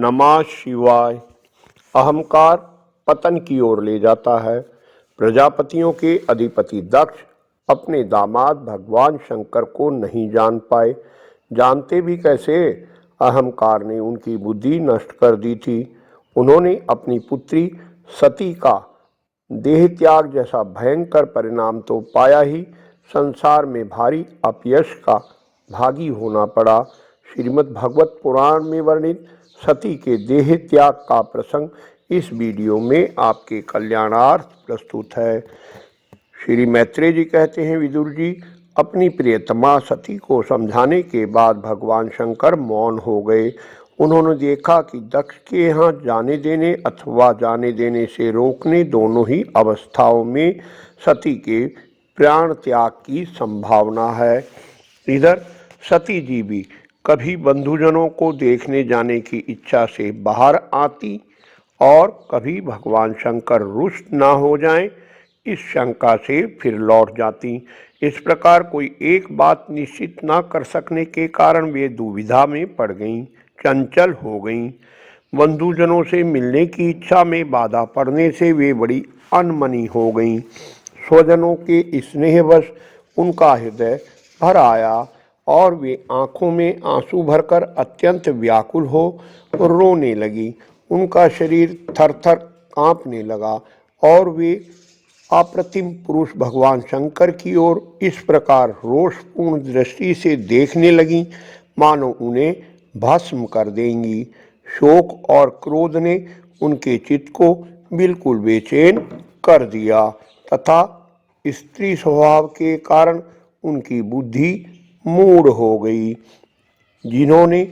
नमः शिवाय। अहंकार पतन की ओर ले जाता है। प्रजापतियों के अधिपति दक्ष अपने दामाद भगवान शंकर को नहीं जान पाए। जानते भी कैसे? अहंकार ने उनकी बुद्धि नष्ट कर दी थी। उन्होंने अपनी पुत्री सती का देह त्याग जैसा भयंकर परिणाम तो पाया ही, संसार में भारी अपयश का भागी होना पड़ा। श्रीमद् भागवत पुराण में वर्णित सती के देह त्याग का प्रसंग इस वीडियो में आपके कल्याणार्थ प्रस्तुत है। श्री मैत्रेय जी कहते हैं, विदुर जी, अपनी प्रियतमा सती को समझाने के बाद भगवान शंकर मौन हो गए। उन्होंने देखा कि दक्ष के यहाँ जाने देने अथवा जाने देने से रोकने दोनों ही अवस्थाओं में सती के प्राण त्याग की संभावना है। इधर सती जी भी कभी बंधुजनों को देखने जाने की इच्छा से बाहर आती और कभी भगवान शंकर रुष्ट ना हो जाएं, इस शंका से फिर लौट जाती। इस प्रकार कोई एक बात निश्चित ना कर सकने के कारण वे दुविधा में पड़ गईं, चंचल हो गईं। बंधुजनों से मिलने की इच्छा में बाधा पड़ने से वे बड़ी अनमनी हो गईं। स्वजनों के स्नेहवश उनका हृदय भर आया और वे आंखों में आंसू भरकर अत्यंत व्याकुल हो रोने लगी। उनका शरीर थर-थर कांपने लगा और वे अप्रतिम पुरुष भगवान शंकर की ओर इस प्रकार रोषपूर्ण दृष्टि से देखने लगीं मानो उन्हें भस्म कर देंगी। शोक और क्रोध ने उनके चित्त को बिल्कुल बेचैन कर दिया तथा स्त्री स्वभाव के कारण उनकी बुद्धि मूढ़ हो गई। जिन्होंने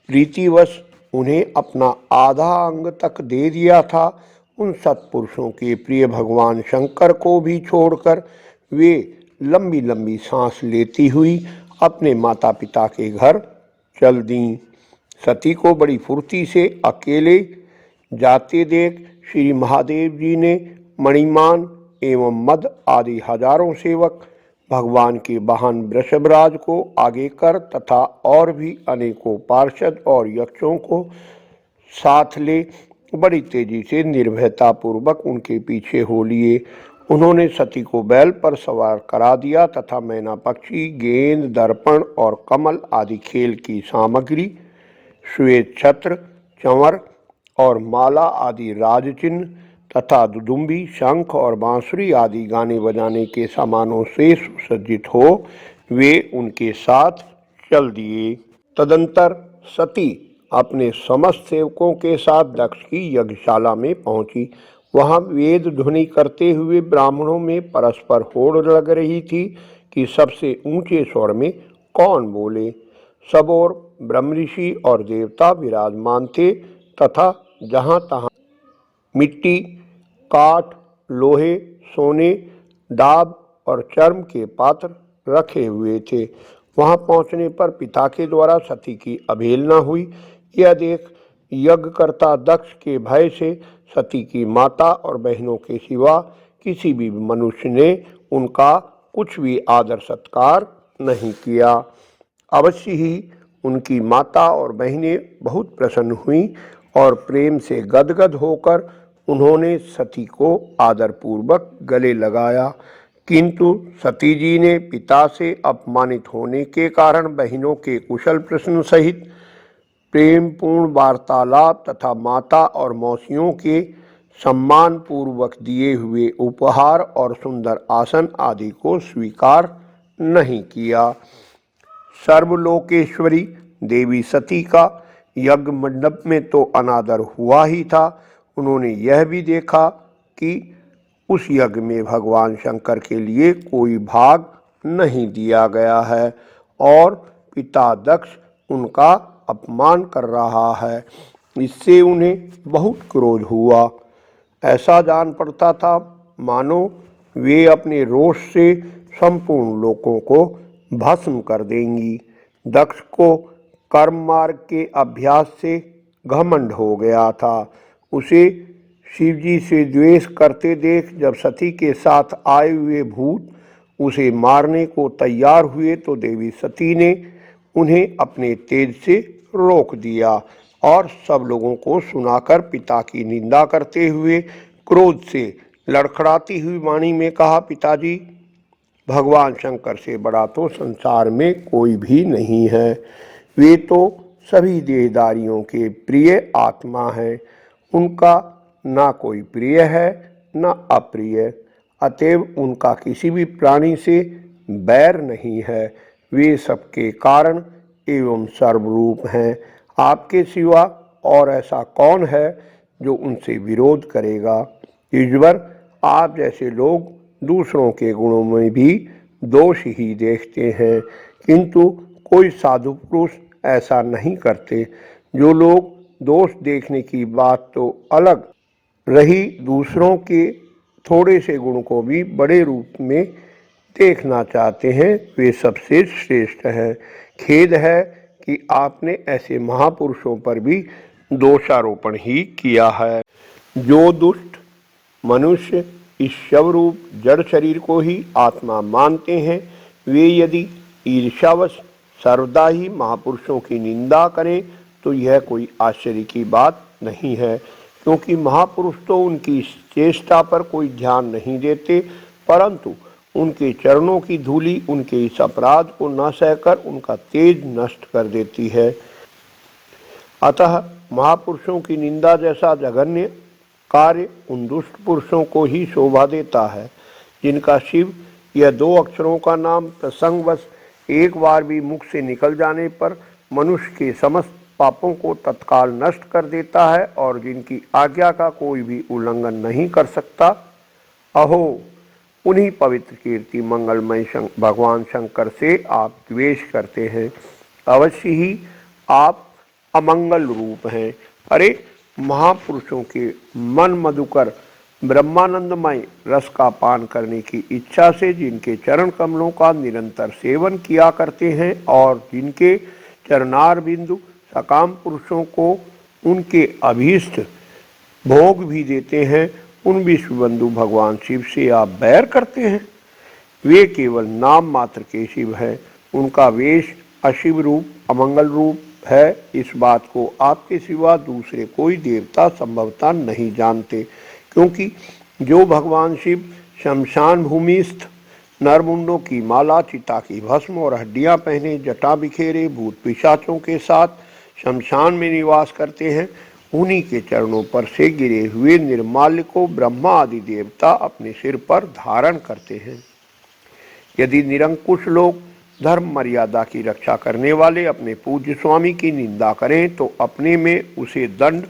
प्रीतिवश उन्हें अपना आधा अंग तक दे दिया था, उन सत्पुरुषों के प्रिय भगवान शंकर को भी छोड़कर वे लंबी लंबी सांस लेती हुई अपने माता पिता के घर चल दीं। सती को बड़ी फुर्ती से अकेले जाते देख श्री महादेव जी ने मणिमान एवं मद आदि हजारों सेवक भगवान के वाहन वृषभराज को आगे कर तथा और भी अनेकों पार्षद और यक्षों को साथ ले बड़ी तेजी से निर्भयता पूर्वक उनके पीछे हो लिए। उन्होंने सती को बैल पर सवार करा दिया तथा मैना पक्षी, गेंद, दर्पण और कमल आदि खेल की सामग्री, श्वेत छत्र, चंवर और माला आदि राजचिन्ह तथा दुदुम्बी, शंख और बांसुरी आदि गाने बजाने के सामानों से सुसज्जित हो वे उनके साथ चल दिए। तदंतर सती अपने समस्त सेवकों के साथ दक्ष की यज्ञशाला में पहुंची। वहां वेद ध्वनि करते हुए ब्राह्मणों में परस्पर होड़ लग रही थी कि सबसे ऊंचे स्वर में कौन बोले। सब ओर ब्रह्मऋषि और देवता विराजमान थे तथा जहां तहां मिट्टी, काठ, लोहे, सोने, डाब और चर्म के पात्र रखे हुए थे। वहां पहुंचने पर पिता के द्वारा सती की अवहेलना हुई। यह देख यज्ञकर्ता दक्ष के भय से सती की माता और बहनों के सिवा किसी भी मनुष्य ने उनका कुछ भी आदर सत्कार नहीं किया। अवश्य ही उनकी माता और बहनें बहुत प्रसन्न हुईं और प्रेम से गदगद होकर उन्होंने सती को आदरपूर्वक गले लगाया, किंतु सती जी ने पिता से अपमानित होने के कारण बहनों के कुशल प्रश्न सहित प्रेमपूर्ण वार्तालाप तथा माता और मौसियों के सम्मान पूर्वक दिए हुए उपहार और सुंदर आसन आदि को स्वीकार नहीं किया। सर्वलोकेश्वरी देवी सती का यज्ञ मंडप में तो अनादर हुआ ही था, उन्होंने यह भी देखा कि उस यज्ञ में भगवान शंकर के लिए कोई भाग नहीं दिया गया है और पिता दक्ष उनका अपमान कर रहा है। इससे उन्हें बहुत क्रोध हुआ। ऐसा जान पड़ता था मानो वे अपने रोष से संपूर्ण लोकों को भस्म कर देंगी। दक्ष को कर्म मार्ग के अभ्यास से घमंड हो गया था। उसे शिवजी से द्वेष करते देख जब सती के साथ आए हुए भूत उसे मारने को तैयार हुए तो देवी सती ने उन्हें अपने तेज से रोक दिया और सब लोगों को सुनाकर पिता की निंदा करते हुए क्रोध से लड़खड़ाती हुई वाणी में कहा, पिताजी, भगवान शंकर से बड़ा तो संसार में कोई भी नहीं है। वे तो सभी देहधारियों के प्रिय आत्मा हैं। उनका ना कोई प्रिय है ना अप्रिय, अतएव उनका किसी भी प्राणी से बैर नहीं है। वे सबके कारण एवं सर्वरूप हैं। आपके सिवा और ऐसा कौन है जो उनसे विरोध करेगा। ईश्वर, आप जैसे लोग दूसरों के गुणों में भी दोष ही देखते हैं, किंतु कोई साधु पुरुष ऐसा नहीं करते। जो लोग दोष देखने की बात तो अलग रही, दूसरों के थोड़े से गुण को भी बड़े रूप में देखना चाहते हैं, वे सबसे श्रेष्ठ हैं। खेद है कि आपने ऐसे महापुरुषों पर भी दोषारोपण ही किया है। जो दुष्ट मनुष्य इस शवरूप जड़ शरीर को ही आत्मा मानते हैं, वे यदि ईर्ष्यावश सर्वदा ही महापुरुषों की निंदा करें तो यह कोई आश्चर्य की बात नहीं है, क्योंकि महापुरुष तो उनकी चेष्टा पर कोई ध्यान नहीं देते, परंतु उनके चरणों की धूलि उनके इस अपराध को न सहकर उनका तेज नष्ट कर देती है। अतः महापुरुषों की निंदा जैसा जघन्य कार्य उन दुष्ट पुरुषों को ही शोभा देता है, जिनका शिव यह 2 अक्षरों का नाम प्रसंगवश एक बार भी मुख से निकल जाने पर मनुष्य के समस्त पापों को तत्काल नष्ट कर देता है और जिनकी आज्ञा का कोई भी उल्लंघन नहीं कर सकता। अहो, उन्हीं पवित्र कीर्ति मंगलमय भगवान शंकर से आप द्वेष करते हैं। अवश्य ही आप अमंगल रूप हैं। अरे, महापुरुषों के मन मधुकर ब्रह्मानंदमय रस का पान करने की इच्छा से जिनके चरण कमलों का निरंतर सेवन किया करते हैं और जिनके चरणार बिंदु सकाम पुरुषों को उनके अभीष्ट भोग भी देते हैं, उन विश्वबंधु भगवान शिव से आप बैर करते हैं। वे केवल नाम मात्र के शिव हैं। उनका वेश अशिव रूप अमंगल रूप है। इस बात को आपके सिवा दूसरे कोई देवता संभवतः नहीं जानते, क्योंकि जो भगवान शिव शमशान भूमिस्थ नरमुंडों की माला, चिता की भस्म और हड्डियां पहने, जटा बिखेरे भूत पिशाचों के साथ शमशान में निवास करते हैं, उन्हीं के चरणों पर से गिरे हुए निर्माल्य को ब्रह्मा आदि देवता अपने सिर पर धारण करते हैं। यदि निरंकुश लोग धर्म मर्यादा की रक्षा करने वाले अपने पूज्य स्वामी की निंदा करें तो अपने में उसे दंड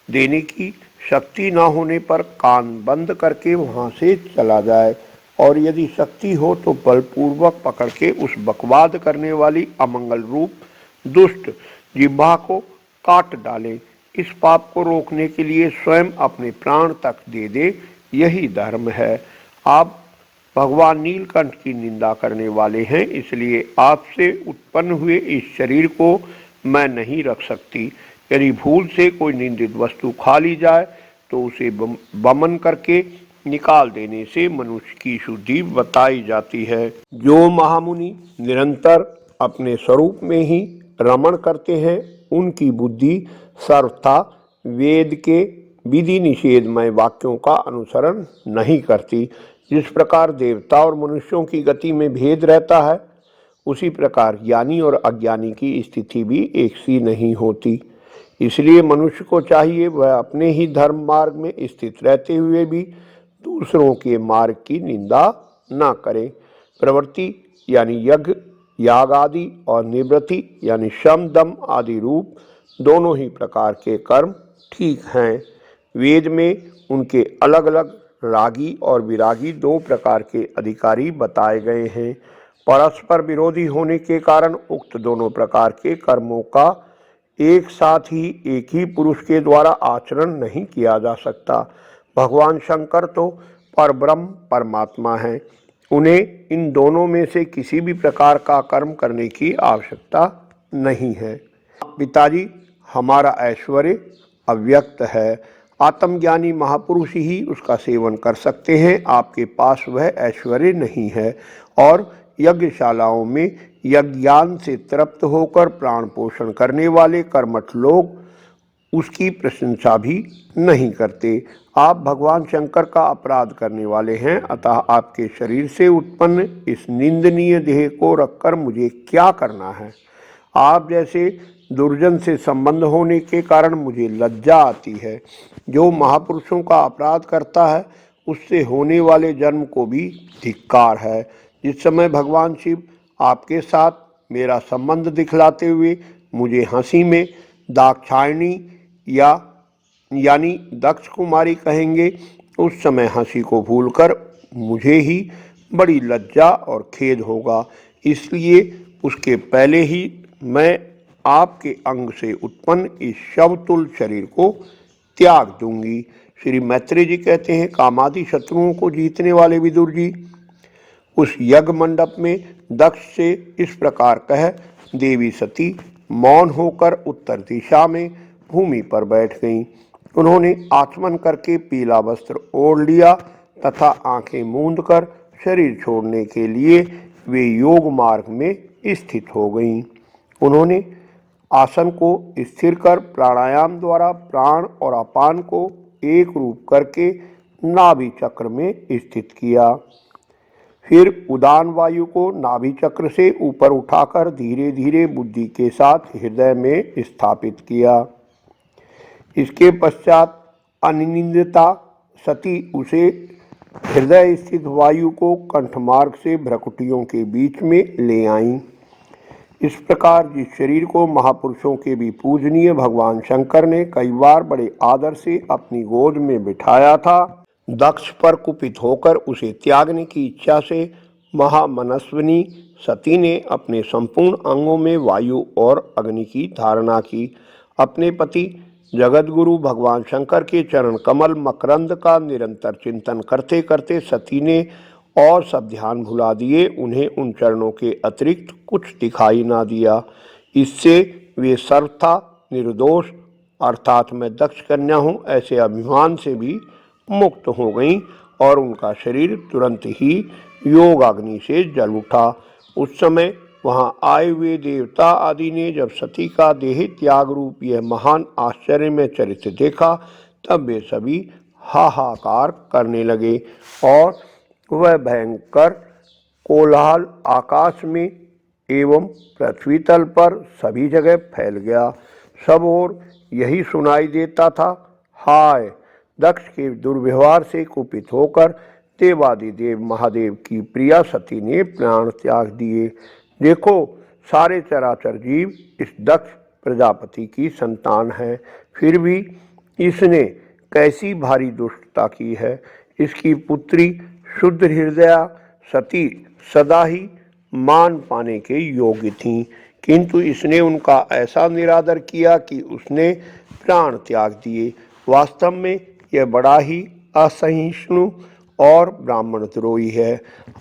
देने की शक्ति न होने पर कान बंद करके वहां से चला जाए, और यदि शक्ति हो तो बलपूर्वक पकड़ के उस बकवाद करने वाली अमंगल रूप दुष्ट जिह्वा को काट डाले। इस पाप को रोकने के लिए स्वयं अपने प्राण तक दे दे, यही धर्म है। आप भगवान नीलकंठ की निंदा करने वाले हैं, इसलिए आपसे उत्पन्न हुए इस शरीर को मैं नहीं रख सकती। यदि भूल से कोई निंदित वस्तु खा ली जाए तो उसे बमन करके निकाल देने से मनुष्य की शुद्धि बताई जाती है। जो महामुनि निरंतर अपने स्वरूप में ही रमण करते हैं, उनकी बुद्धि सर्वथा वेद के विधि निषेधमय वाक्यों का अनुसरण नहीं करती। जिस प्रकार देवता और मनुष्यों की गति में भेद रहता है, उसी प्रकार ज्ञानी और अज्ञानी की स्थिति भी एक सी नहीं होती। इसलिए मनुष्य को चाहिए वह अपने ही धर्म मार्ग में स्थित रहते हुए भी दूसरों के मार्ग की निंदा न करे। प्रवृत्ति यानी यज्ञ याग आदि और निवृत्ति यानी शम दम आदि रूप दोनों ही प्रकार के कर्म ठीक हैं। वेद में उनके अलग अलग रागी और विरागी 2 प्रकार के अधिकारी बताए गए हैं। परस्पर विरोधी होने के कारण उक्त दोनों प्रकार के कर्मों का एक साथ ही एक ही पुरुष के द्वारा आचरण नहीं किया जा सकता। भगवान शंकर तो परब्रह्म परमात्मा हैं, उन्हें इन दोनों में से किसी भी प्रकार का कर्म करने की आवश्यकता नहीं है। पिताजी, हमारा ऐश्वर्य अव्यक्त है, आत्मज्ञानी महापुरुष ही उसका सेवन कर सकते हैं। आपके पास वह ऐश्वर्य नहीं है और यज्ञशालाओं में यज्ञान से तृप्त होकर प्राण पोषण करने वाले कर्मठ लोग उसकी प्रशंसा भी नहीं करते। आप भगवान शंकर का अपराध करने वाले हैं, अतः आपके शरीर से उत्पन्न इस निंदनीय देह को रखकर मुझे क्या करना है। आप जैसे दुर्जन से संबंध होने के कारण मुझे लज्जा आती है। जो महापुरुषों का अपराध करता है उससे होने वाले जन्म को भी धिक्कार है। जिस समय भगवान शिव आपके साथ मेरा संबंध दिखलाते हुए मुझे हंसी में दाक्षायणी यानी दक्ष कुमारी कहेंगे, उस समय हंसी को भूलकर मुझे ही बड़ी लज्जा और खेद होगा। इसलिए उसके पहले ही मैं आपके अंग से उत्पन्न इस शवतुल्य शरीर को त्याग दूंगी। श्री मैत्रेय जी कहते हैं, कामादि शत्रुओं को जीतने वाले विदुर जी उस यज्ञ मंडप में दक्ष से इस प्रकार कह देवी सती मौन होकर उत्तर दिशा में भूमि पर बैठ गईं। उन्होंने आचमन करके पीला वस्त्र ओढ़ लिया तथा आंखें मूंद कर शरीर छोड़ने के लिए वे योग मार्ग में स्थित हो गईं। उन्होंने आसन को स्थिर कर प्राणायाम द्वारा प्राण और अपान को एक रूप करके नाभि चक्र में स्थित किया। फिर उदान वायु को नाभि चक्र से ऊपर उठाकर धीरे धीरे बुद्धि के साथ हृदय में स्थापित किया। इसके पश्चात अनिंदिता सती उसे हृदय स्थित वायु को कंठमार्ग से भ्रकुटियों के बीच में ले आईं। इस प्रकार जिस शरीर को महापुरुषों के भी पूजनीय भगवान शंकर ने कई बार बड़े आदर से अपनी गोद में बिठाया था, दक्ष पर कुपित होकर उसे त्यागने की इच्छा से महामनस्विनी सती ने अपने संपूर्ण अंगों में वायु और अग्नि की धारणा की। अपने पति जगतगुरु भगवान शंकर के चरण कमल मकरंद का निरंतर चिंतन करते करते सती ने और सब ध्यान भुला दिए। उन्हें उन चरणों के अतिरिक्त कुछ दिखाई ना दिया। इससे वे सर्वथा निर्दोष अर्थात मैं दक्ष कन्या हूँ ऐसे अभिमान से भी मुक्त हो गईं और उनका शरीर तुरंत ही योगाग्नि से जल उठा। उस समय वहां आए हुए देवता आदि ने जब सती का देह त्याग रूप यह महान आश्चर्य में चरित्र देखा, तब वे सभी हाहाकार करने लगे और वह भयंकर कोलाहल आकाश में एवं पृथ्वी तल पर सभी जगह फैल गया। सब ओर यही सुनाई देता था, हाय दक्ष के दुर्व्यवहार से कुपित होकर देवादिदेव महादेव की प्रिया सती ने प्राण त्याग दिए। देखो सारे चराचर जीव इस दक्ष प्रजापति की संतान है, फिर भी इसने कैसी भारी दुष्टता की है। इसकी पुत्री शुद्ध हृदया सती सदा ही मान पाने के योग्य थीं, किंतु इसने उनका ऐसा निरादर किया कि उसने प्राण त्याग दिए। वास्तव में यह बड़ा ही असहिष्णु और ब्राह्मण द्रोही है।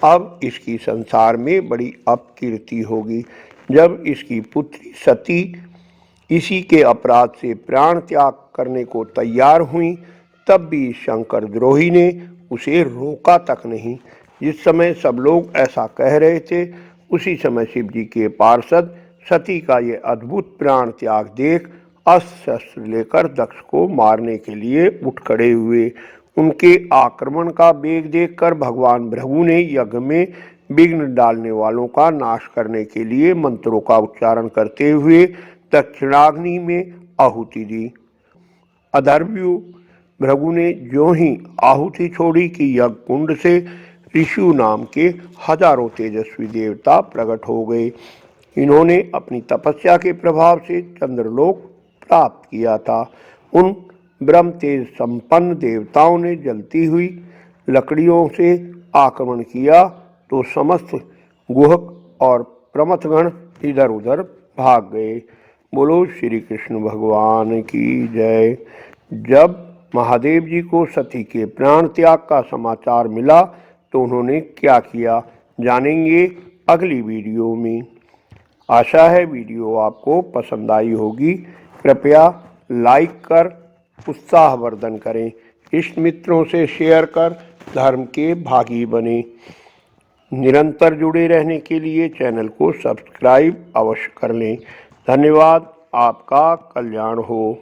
अब इसकी संसार में बड़ी अपकीर्ति होगी। जब इसकी पुत्री सती इसी के अपराध से प्राण त्याग करने को तैयार हुई, तब भी शंकर द्रोही ने उसे रोका तक नहीं। जिस समय सब लोग ऐसा कह रहे थे, उसी समय शिव जी के पार्षद सती का ये अद्भुत प्राण त्याग देख अस्त्र शस्त्र लेकर दक्ष को मारने के लिए उठ खड़े हुए। उनके आक्रमण का वेग देखकर भगवान भृगु ने यज्ञ में विघ्न डालने वालों का नाश करने के लिए मंत्रों का उच्चारण करते हुए दक्षिणाग्नि में आहुति दी। अधर्म्यु भृगु ने ज्यों ही आहुति छोड़ी कि यज्ञ कुंड से ऋषु नाम के हजारों तेजस्वी देवता प्रकट हो गए। इन्होंने अपनी तपस्या के प्रभाव से चंद्रलोक प्राप्त किया था। उन ब्रह्म तेज संपन्न देवताओं ने जलती हुई लकड़ियों से आक्रमण किया तो समस्त गुहक और प्रमथगण इधर उधर भाग गए। बोलो श्री कृष्ण भगवान की जय। जब महादेव जी को सती के प्राण त्याग का समाचार मिला तो उन्होंने क्या किया, जानेंगे अगली वीडियो में। आशा है वीडियो आपको पसंद आई होगी। कृपया लाइक कर उत्साहवर्धन करें, इष्ट मित्रों से शेयर कर धर्म के भागी बने। निरंतर जुड़े रहने के लिए चैनल को सब्सक्राइब अवश्य कर लें। धन्यवाद। आपका कल्याण हो।